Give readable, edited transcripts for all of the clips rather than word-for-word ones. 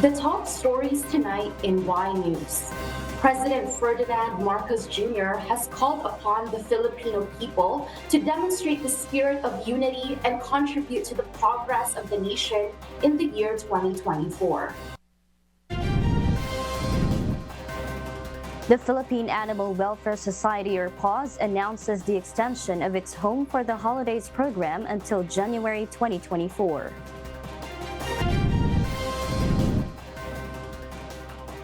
The top stories tonight in Y News. President Ferdinand Marcos Jr. has called upon the Filipino people to demonstrate the spirit of unity and contribute to the progress of the nation in the year 2024. The Philippine Animal Welfare Society, or PAWS, announces the extension of its Home for the Holidays program until January 2024.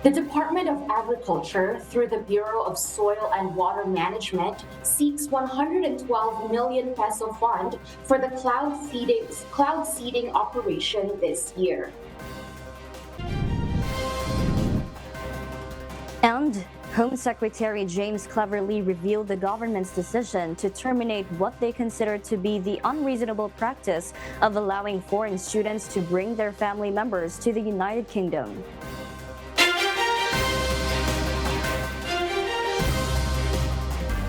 The Department of Agriculture, through the Bureau of Soil and Water Management, seeks 112 million peso fund for the cloud seeding operation this year. And Home Secretary James cleverly revealed the government's decision to terminate what they consider to be the unreasonable practice of allowing foreign students to bring their family members to the United Kingdom.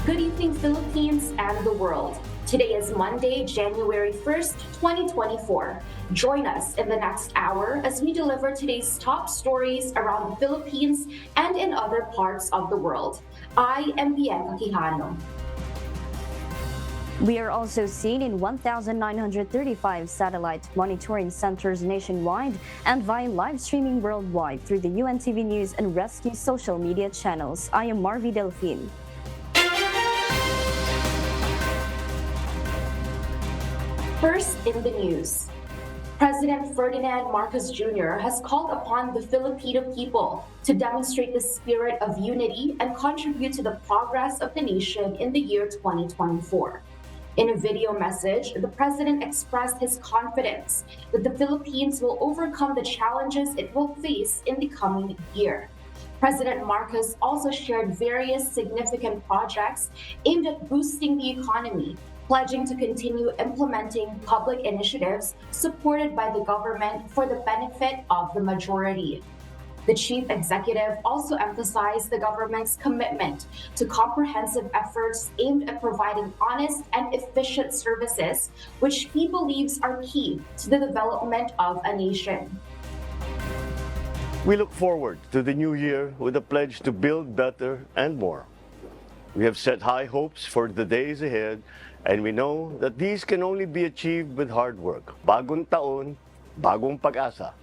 Good evening, Philippines and the world. Today is Monday, January 1st, 2024. Join us in the next hour as we deliver today's top stories around the Philippines and in other parts of the world. I am Bianca Quijano. We are also seen in 1,935 satellite monitoring centers nationwide and via live streaming worldwide through the UNTV News and Rescue social media channels. I am Marvi Delphine. First in the news, President Ferdinand Marcos Jr. has called upon the Filipino people to demonstrate the spirit of unity and contribute to the progress of the nation in the year 2024. In a video message, the president expressed his confidence that the Philippines will overcome the challenges it will face in the coming year. President Marcos also shared various significant projects aimed at boosting the economy, pledging to continue implementing public initiatives supported by the government for the benefit of the majority. The chief executive also emphasized the government's commitment to comprehensive efforts aimed at providing honest and efficient services, which he believes are key to the development of a nation. We look forward to the new year with a pledge to build better and more. We have set high hopes for the days ahead, and we know that these can only be achieved with hard work. Bagong taon, bagong pag-asa,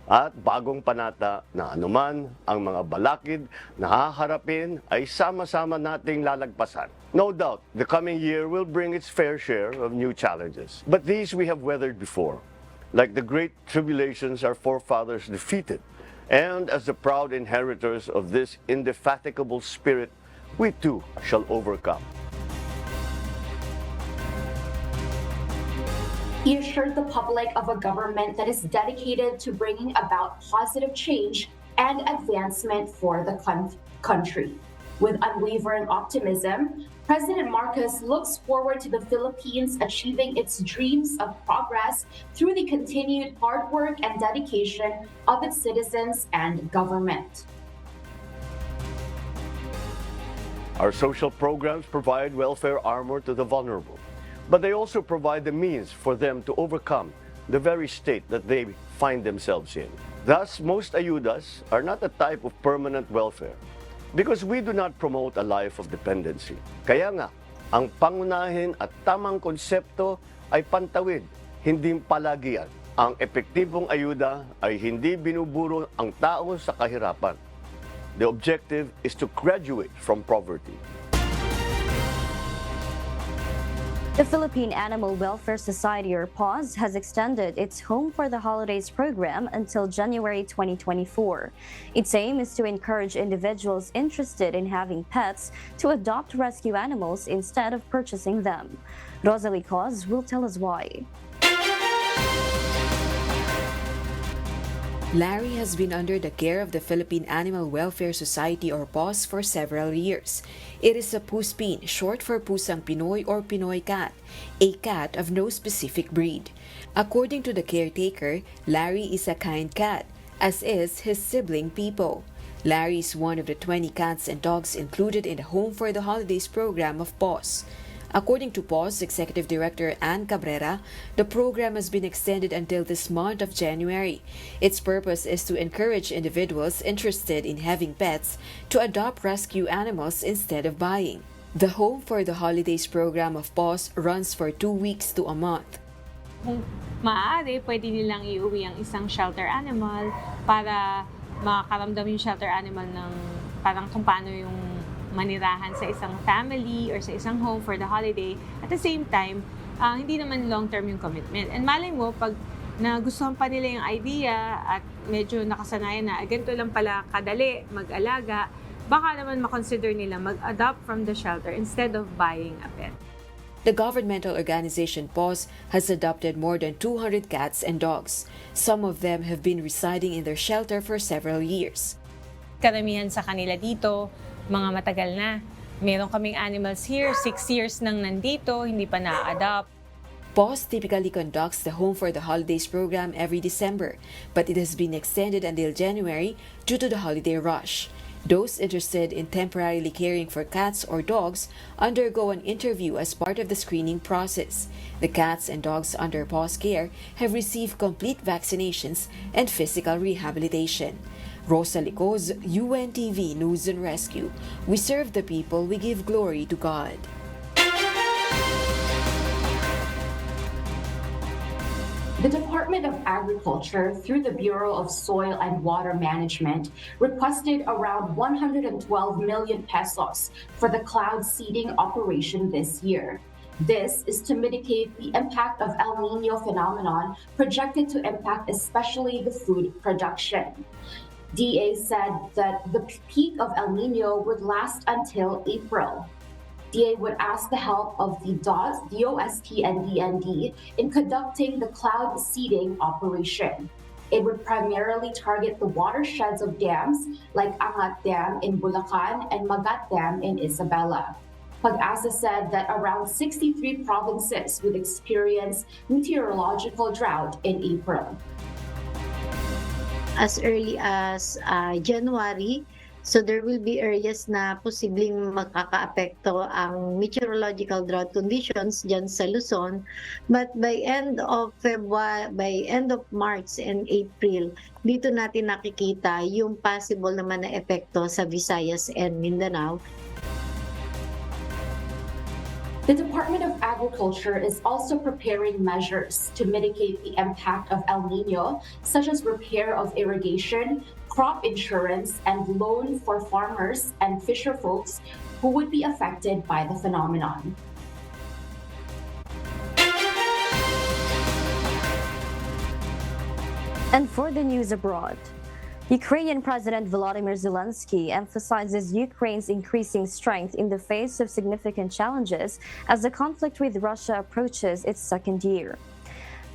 at bagong panata na anuman ang mga balakid na haharapin ay sama-sama nating lalagpasan. No doubt, the coming year will bring its fair share of new challenges. But these we have weathered before, like the great tribulations our forefathers defeated. And as the proud inheritors of this indefatigable spirit, we too shall overcome. He assured the public of a government that is dedicated to bringing about positive change and advancement for the country. With unwavering optimism, President Marcos looks forward to the Philippines achieving its dreams of progress through the continued hard work and dedication of its citizens and government. Our social programs provide welfare armor to the vulnerable, but they also provide the means for them to overcome the very state that they find themselves in. Thus, most ayudas are not a type of permanent welfare because we do not promote a life of dependency. Kaya nga, ang pangunahin at tamang konsepto ay pantawid, hindi palagian. Ang epektibong ayuda ay hindi binuburo ang tao sa kahirapan. The objective is to graduate from poverty. The Philippine Animal Welfare Society, or PAWS, has extended its Home for the Holidays program until January 2024. Its aim is to encourage individuals interested in having pets to adopt rescue animals instead of purchasing them. Rosalie Cos will tell us why. Larry has been under the care of the Philippine Animal Welfare Society, or PAWS, for several years. It is a Puspin, short for Pusang Pinoy or Pinoy cat, a cat of no specific breed. According to the caretaker, Larry is a kind cat, as is his sibling Pipo. Larry is one of the 20 cats and dogs included in the Home for the Holidays program of PAWS. According to PAWS Executive Director Ann Cabrera, the program has been extended until this month of January. Its purpose is to encourage individuals interested in having pets to adopt rescue animals instead of buying. The Home for the Holidays program of PAWS runs for 2 weeks to a month. Kung maaari, pwede nilang iuwi ang isang shelter animal para makaramdam yung shelter animal ng parang kung paano yung manirahan sa isang family or sa isang home for the holiday. At the same time, hindi naman long-term yung commitment. And malay mo, pag nagustuhan pa nila yung idea at medyo nakasanayan na ganito lang pala kadali mag-alaga, baka naman makonsider nila mag-adopt from the shelter instead of buying a pet. The governmental organization PAWS has adopted more than 200 cats and dogs. Some of them have been residing in their shelter for several years. Karamihan sa kanila dito, mga matagal na. Meron kaming animals here, 6 years nang nandito, hindi pa na-adopt. PAWS typically conducts the Home for the Holidays program every December, but it has been extended until January due to the holiday rush. Those interested in temporarily caring for cats or dogs undergo an interview as part of the screening process. The cats and dogs under PAWS care have received complete vaccinations and physical rehabilitation. Rosa Licoz, UNTV News and Rescue. We serve the people, we give glory to God. The Department of Agriculture, through the Bureau of Soil and Water Management, requested around 112 million pesos for the cloud seeding operation this year. This is to mitigate the impact of El Nino phenomenon projected to impact especially the food production. DA said that the peak of El Nino would last until April. DA would ask the help of the DOST and DND in conducting the cloud seeding operation. It would primarily target the watersheds of dams like Angat Dam in Bulacan and Magat Dam in Isabela. Pag-asa said that around 63 provinces would experience meteorological drought in April. As early as January, so there will be areas na posibleng makakaapekto ang meteorological drought conditions dyan sa Luzon. But by end of March and April, dito natin nakikita yung possible naman na epekto sa Visayas and Mindanao. The Department of Agriculture is also preparing measures to mitigate the impact of El Nino, such as repair of irrigation, crop insurance, and loan for farmers and fisher folks who would be affected by the phenomenon. And for the news abroad, Ukrainian President Volodymyr Zelensky emphasizes Ukraine's increasing strength in the face of significant challenges as the conflict with Russia approaches its second year.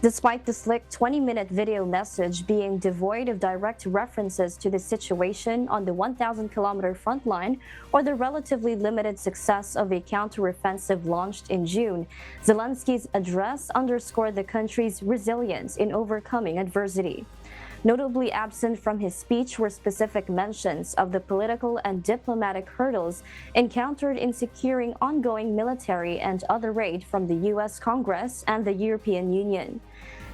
Despite the slick 20-minute video message being devoid of direct references to the situation on the 1,000-kilometer front line or the relatively limited success of a counteroffensive launched in June, Zelensky's address underscored the country's resilience in overcoming adversity. Notably absent from his speech were specific mentions of the political and diplomatic hurdles encountered in securing ongoing military and other aid from the U.S. Congress and the European Union.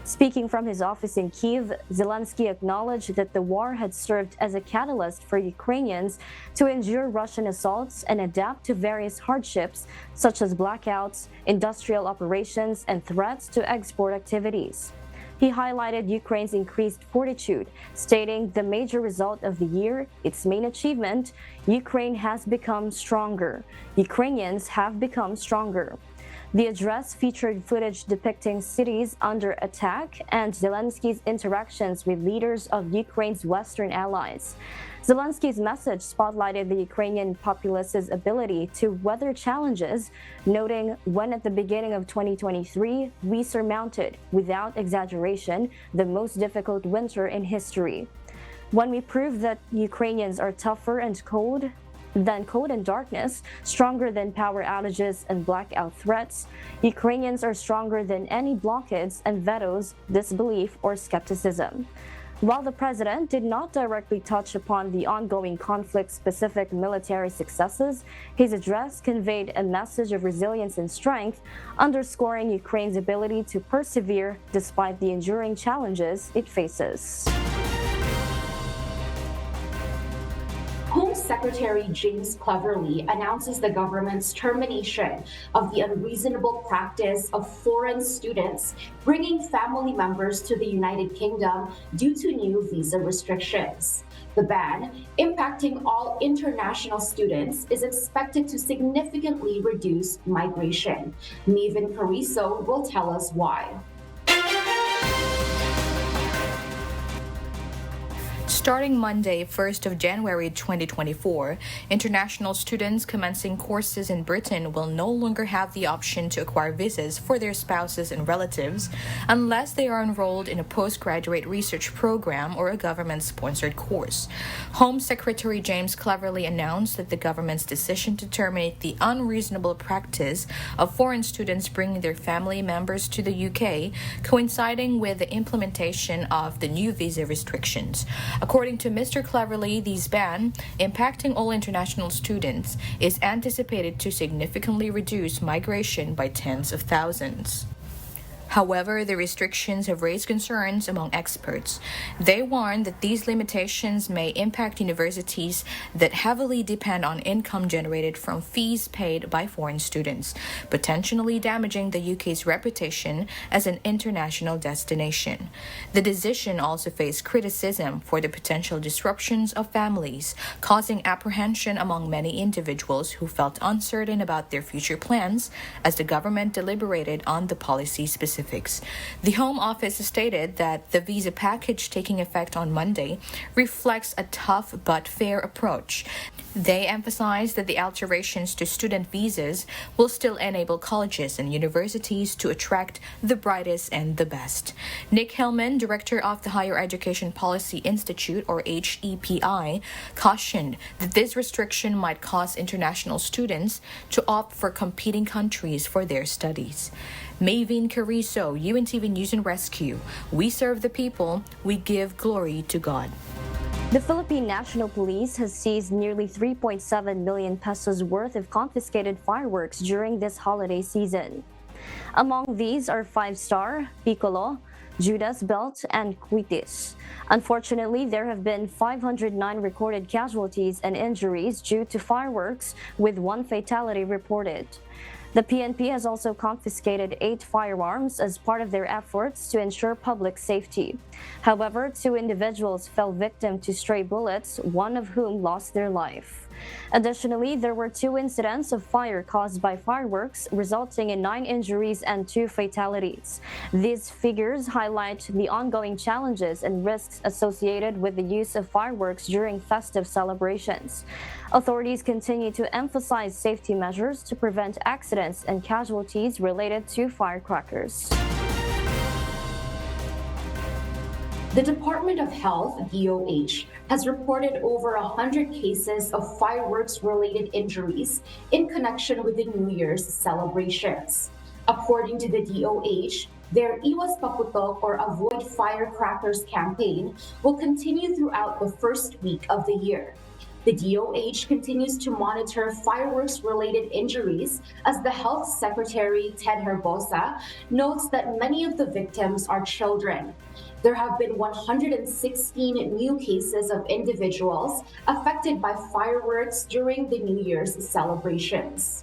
Speaking from his office in Kyiv, Zelensky acknowledged that the war had served as a catalyst for Ukrainians to endure Russian assaults and adapt to various hardships such as blackouts, industrial operations, and threats to export activities. He highlighted Ukraine's increased fortitude, stating the major result of the year, its main achievement, Ukraine has become stronger. Ukrainians have become stronger. The address featured footage depicting cities under attack and Zelensky's interactions with leaders of Ukraine's Western allies. Zelensky's message spotlighted the Ukrainian populace's ability to weather challenges, noting when at the beginning of 2023, we surmounted, without exaggeration, the most difficult winter in history. When we proved that Ukrainians are tougher and cold and darkness, stronger than power outages and blackout threats, Ukrainians are stronger than any blockades and vetoes, disbelief, or skepticism. While the president did not directly touch upon the ongoing conflict-specific military successes, his address conveyed a message of resilience and strength, underscoring Ukraine's ability to persevere despite the enduring challenges it faces. Home Secretary James Cleverly announces the government's termination of the unreasonable practice of foreign students bringing family members to the United Kingdom due to new visa restrictions. The ban, impacting all international students, is expected to significantly reduce migration. Maven Carrizo will tell us why. Starting Monday, 1st of January 2024, international students commencing courses in Britain will no longer have the option to acquire visas for their spouses and relatives unless they are enrolled in a postgraduate research program or a government-sponsored course. Home Secretary James Cleverly announced that the government's decision to terminate the unreasonable practice of foreign students bringing their family members to the UK, coinciding with the implementation of the new visa restrictions. According to Mr. Cleverly, this ban, impacting all international students, is anticipated to significantly reduce migration by tens of thousands. However, the restrictions have raised concerns among experts. They warn that these limitations may impact universities that heavily depend on income generated from fees paid by foreign students, potentially damaging the UK's reputation as an international destination. The decision also faced criticism for the potential disruptions of families, causing apprehension among many individuals who felt uncertain about their future plans as the government deliberated on the policy specifics. The Home Office stated that the visa package taking effect on Monday reflects a tough but fair approach. They emphasized that the alterations to student visas will still enable colleges and universities to attract the brightest and the best. Nick Hillman, director of the Higher Education Policy Institute, or HEPI, cautioned that this restriction might cause international students to opt for competing countries for their studies. Maven Carrizo, UNTV News and Rescue. We serve the people. We give glory to God. The Philippine National Police has seized nearly 3.7 million pesos worth of confiscated fireworks during this holiday season. Among these are 5-star, Piccolo, Judas Belt, and Quitis. Unfortunately, there have been 509 recorded casualties and injuries due to fireworks, with 1 fatality reported. The PNP has also confiscated 8 firearms as part of their efforts to ensure public safety. However, 2 individuals fell victim to stray bullets, one of whom lost their life. Additionally, there were 2 incidents of fire caused by fireworks, resulting in 9 injuries and 2 fatalities. These figures highlight the ongoing challenges and risks associated with the use of fireworks during festive celebrations. Authorities continue to emphasize safety measures to prevent accidents and casualties related to firecrackers. The Department of Health, DOH, has reported over 100 cases of fireworks-related injuries in connection with the New Year's celebrations. According to the DOH, their Iwas Paputok, or Avoid Firecrackers campaign, will continue throughout the first week of the year. The DOH continues to monitor fireworks-related injuries as the Health Secretary, Ted Herbosa, notes that many of the victims are children. There have been 116 new cases of individuals affected by fireworks during the New Year's celebrations.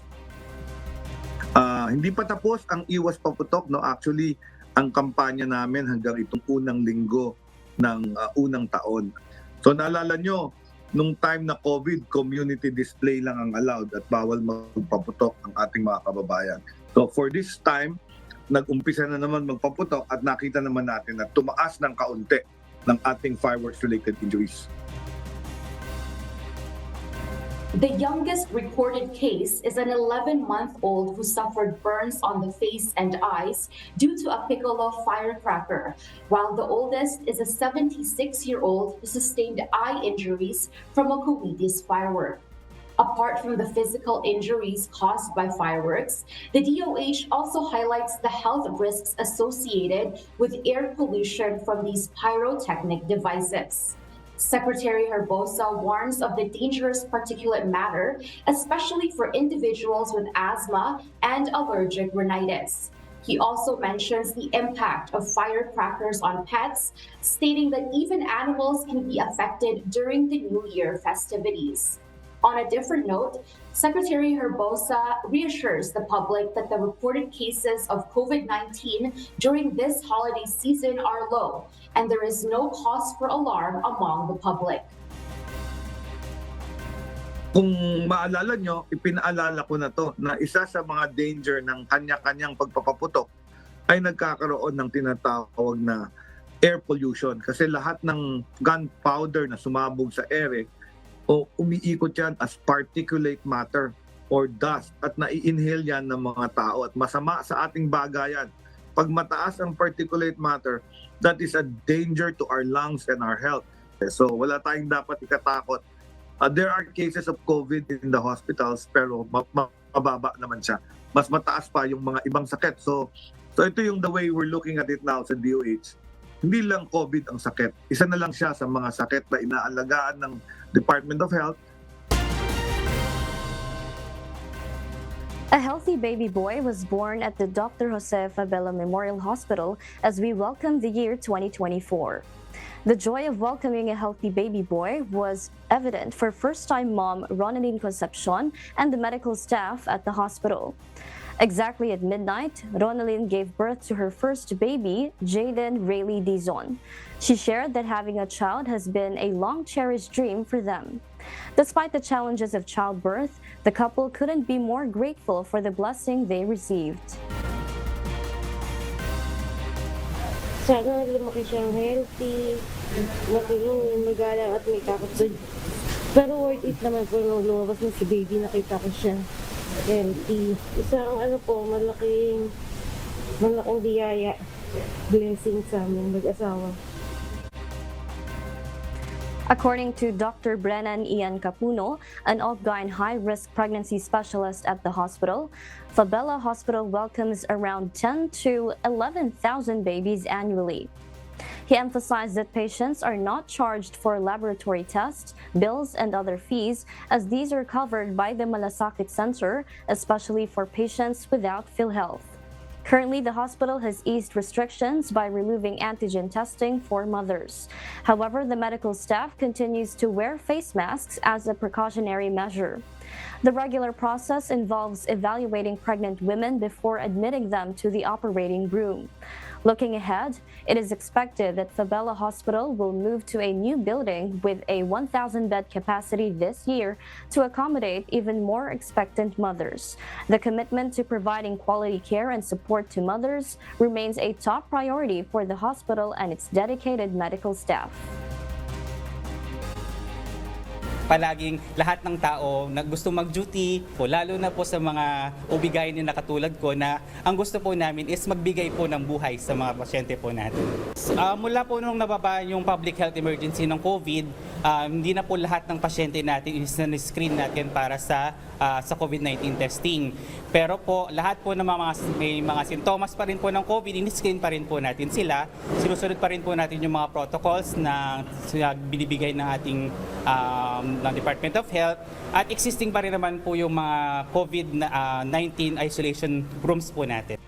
Hindi pa tapos ang Iwas Paputok, no? Actually, ang kampanya namin hanggang itong unang linggo ng unang taon. So naalala nyo, nung time na COVID, community display lang ang allowed at bawal magpaputok ang ating mga kababayan. So for this time, nag-umpisa na naman magpaputok at nakita naman natin na tumaas ng kaunti ng ating fireworks-related injuries. The youngest recorded case is an 11-month-old who suffered burns on the face and eyes due to a piccolo firecracker, while the oldest is a 76-year-old who sustained eye injuries from a Kuwaitis firework. Apart from the physical injuries caused by fireworks, the DOH also highlights the health risks associated with air pollution from these pyrotechnic devices. Secretary Herbosa warns of the dangerous particulate matter, especially for individuals with asthma and allergic rhinitis. He also mentions the impact of firecrackers on pets, stating that even animals can be affected during the New Year festivities. On a different note, Secretary Herbosa reassures the public that the reported cases of COVID-19 during this holiday season are low, and there is no cause for alarm among the public. Kung maalala nyo, ipinaalala ko na to na isa sa mga danger ng kanya-kanyang pagpapaputok ay nagkakaroon ng tinatawag na air pollution. Kasi lahat ng gunpowder na sumabog sa ere o umiikot yan as particulate matter or dust at nai-inhale yan ng mga tao at masama sa ating bagayan. Pag mataas ang particulate matter, that is a danger to our lungs and our health. So wala tayong dapat ikatakot. There are cases of COVID in the hospitals pero mababa naman siya. Mas mataas pa yung mga ibang sakit. So ito yung the way we're looking at it now sa DOH. Hindi lang COVID ang sakit. Isa na lang siya sa mga sakit na inaalagaan ng Department of Health. A healthy baby boy was born at the Dr. Jose Fabella Memorial Hospital as we welcome the year 2024. The joy of welcoming a healthy baby boy was evident for first-time mom Ronaldine Concepcion and the medical staff at the hospital. Exactly at midnight, Ronaldine gave birth to her first baby, Jaden Rayleigh Dizon. She shared that having a child has been a long-cherished dream for them. Despite the challenges of childbirth, the couple couldn't be more grateful for the blessing they received. Sana lumaki siyang healthy, matulungin, magalang at may kakasod. Pero worth it naman po nung lumabas na si baby, nakita ko siya healthy. Isang malaking biyaya, blessing sa amin mag-asawa. According to Dr. Brennan Ian Capuno, an OB/GYN high-risk pregnancy specialist at the hospital, Fabella Hospital welcomes around 10 to 11,000 babies annually. He emphasized that patients are not charged for laboratory tests, bills, and other fees, as these are covered by the Malasakit Center, especially for patients without PhilHealth. Currently, the hospital has eased restrictions by removing antigen testing for mothers. However, the medical staff continues to wear face masks as a precautionary measure. The regular process involves evaluating pregnant women before admitting them to the operating room. Looking ahead, it is expected that Fabella Hospital will move to a new building with a 1,000-bed capacity this year to accommodate even more expectant mothers. The commitment to providing quality care and support to mothers remains a top priority for the hospital and its dedicated medical staff. Palaging lahat ng tao na gusto mag-duty po, lalo na po sa mga OB/GYN na katulad ko na ang gusto po namin is magbigay po ng buhay sa mga pasyente po natin. Mula po nung nababa yung public health emergency ng COVID, hindi na po lahat ng pasyente natin is na-screen natin para sa COVID-19 testing. Pero po, lahat po ng may mga sintomas pa rin po ng COVID, in-screen pa rin po natin sila. Sinusunod pa rin po natin yung mga protocols na binibigay ng ating ng Department of Health at existing pa rin naman po yung mga COVID-19 isolation rooms po natin.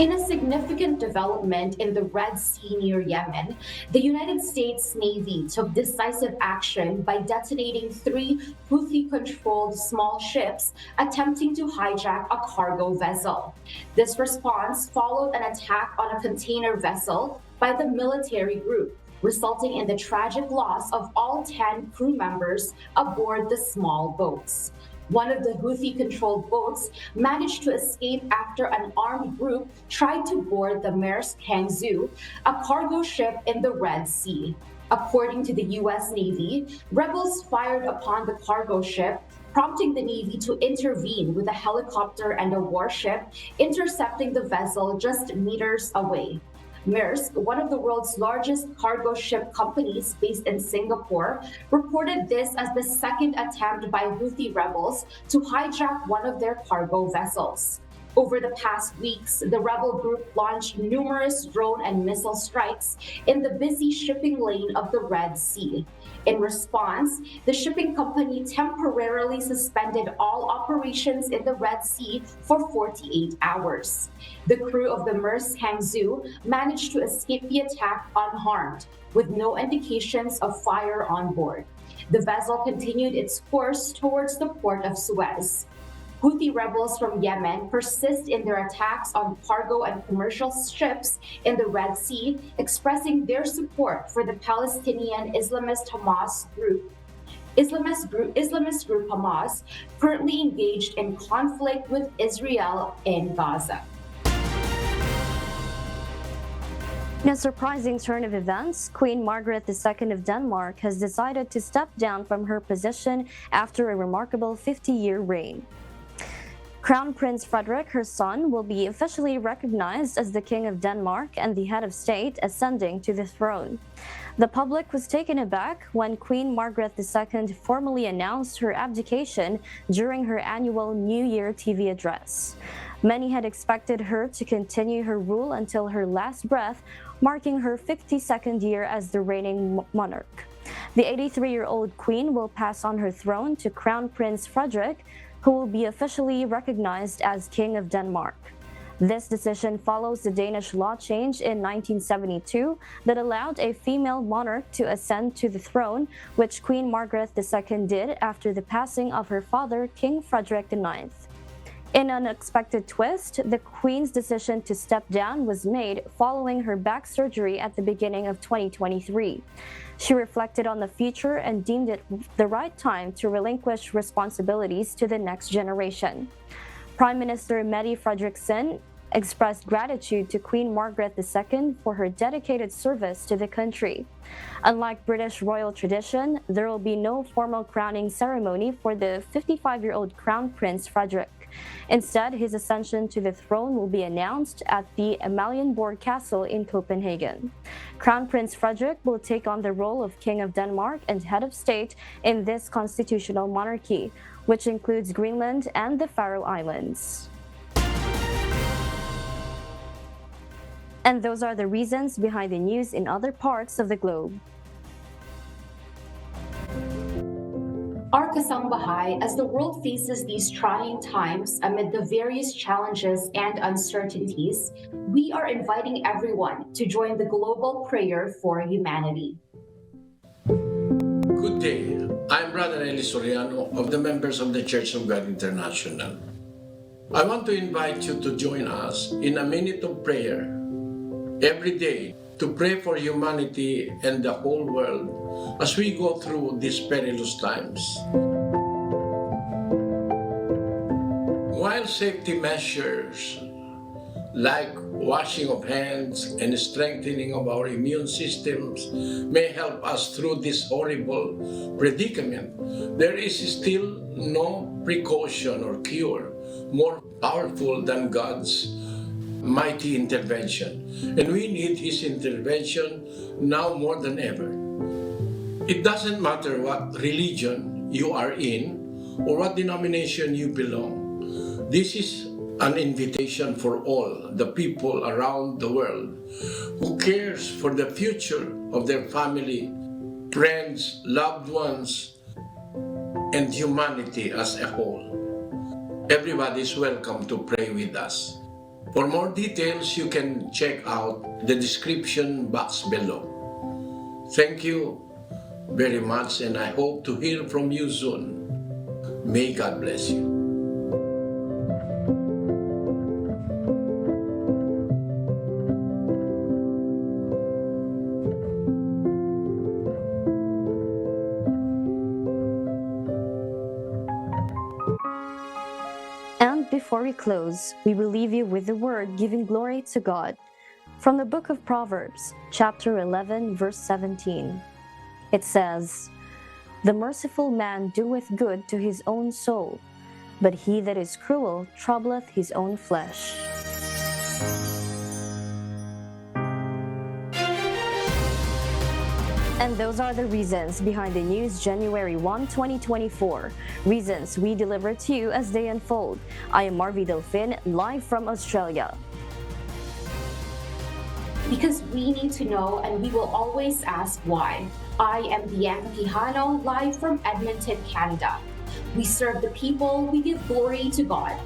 In a significant development in the Red Sea near Yemen, the United States Navy took decisive action by detonating 3 Houthi-controlled small ships attempting to hijack a cargo vessel. This response followed an attack on a container vessel by the military group, resulting in the tragic loss of all 10 crew members aboard the small boats. One of the Houthi-controlled boats managed to escape after an armed group tried to board the Maersk Hangzhou, a cargo ship in the Red Sea. According to the U.S. Navy, rebels fired upon the cargo ship, prompting the Navy to intervene with a helicopter and a warship, intercepting the vessel just meters away. Maersk, one of the world's largest cargo ship companies based in Singapore, reported this as the second attempt by Houthi rebels to hijack one of their cargo vessels. Over the past weeks, the rebel group launched numerous drone and missile strikes in the busy shipping lane of the Red Sea. In response, the shipping company temporarily suspended all operations in the Red Sea for 48 hours. The crew of the Maersk Hangzhou managed to escape the attack unharmed, with no indications of fire on board. The vessel continued its course towards the port of Suez. Houthi rebels from Yemen persist in their attacks on cargo and commercial ships in the Red Sea, expressing their support for the Palestinian Islamist group Hamas, currently engaged in conflict with Israel in Gaza. In a surprising turn of events, Queen Margaret II of Denmark has decided to step down from her position after a remarkable 50-year reign. Crown Prince Frederik, her son, will be officially recognized as the King of Denmark and the head of state ascending to the throne. The public was taken aback when Queen Margaret II formally announced her abdication during her annual New Year TV address. Many had expected her to continue her rule until her last breath, marking her 52nd year as the reigning monarch. The 83-year-old queen will pass on her throne to Crown Prince Frederik, who will be officially recognized as King of Denmark. This decision follows the Danish law change in 1972 that allowed a female monarch to ascend to the throne, which Queen Margaret II did after the passing of her father, King Frederick IX. In an unexpected twist, the Queen's decision to step down was made following her back surgery at the beginning of 2023. She reflected on the future and deemed it the right time to relinquish responsibilities to the next generation. Prime Minister Mette Frederiksen expressed gratitude to Queen Margaret II for her dedicated service to the country. Unlike British royal tradition, there will be no formal crowning ceremony for the 55-year-old Crown Prince Frederik. Instead, his ascension to the throne will be announced at the Amalienborg Castle in Copenhagen. Crown Prince Frederik will take on the role of King of Denmark and head of state in this constitutional monarchy, which includes Greenland and the Faroe Islands. And those are the reasons behind the news in other parts of the globe. Our Kasambahay, as the world faces these trying times amid the various challenges and uncertainties, we are inviting everyone to join the global prayer for humanity. Good day. I'm Brother Eli Soriano of the members of the Church of God International. I want to invite you to join us in a minute of prayer every day to pray for humanity and the whole world as we go through these perilous times. While safety measures like washing of hands and strengthening of our immune systems may help us through this horrible predicament, there is still no precaution or cure more powerful than God's mighty intervention. And we need His intervention now more than ever. It doesn't matter what religion you are in or what denomination you belong. This is an invitation for all the people around the world who cares for the future of their family, friends, loved ones, and humanity as a whole. Everybody is welcome to pray with us. For more details, you can check out the description box below. Thank you very much, and I hope to hear from you soon. May God bless you. And before we close, we will leave you with the word giving glory to God. From the book of Proverbs, chapter 11, verse 17. It says, "The merciful man doeth good to his own soul, but he that is cruel troubleth his own flesh." And those are the reasons behind the news January 1, 2024. Reasons we deliver to you as they unfold. I am Marvi Delfin, live from Australia. Because we need to know and we will always ask why. I am Bianca Quijano, live from Edmonton, Canada. We serve the people, we give glory to God.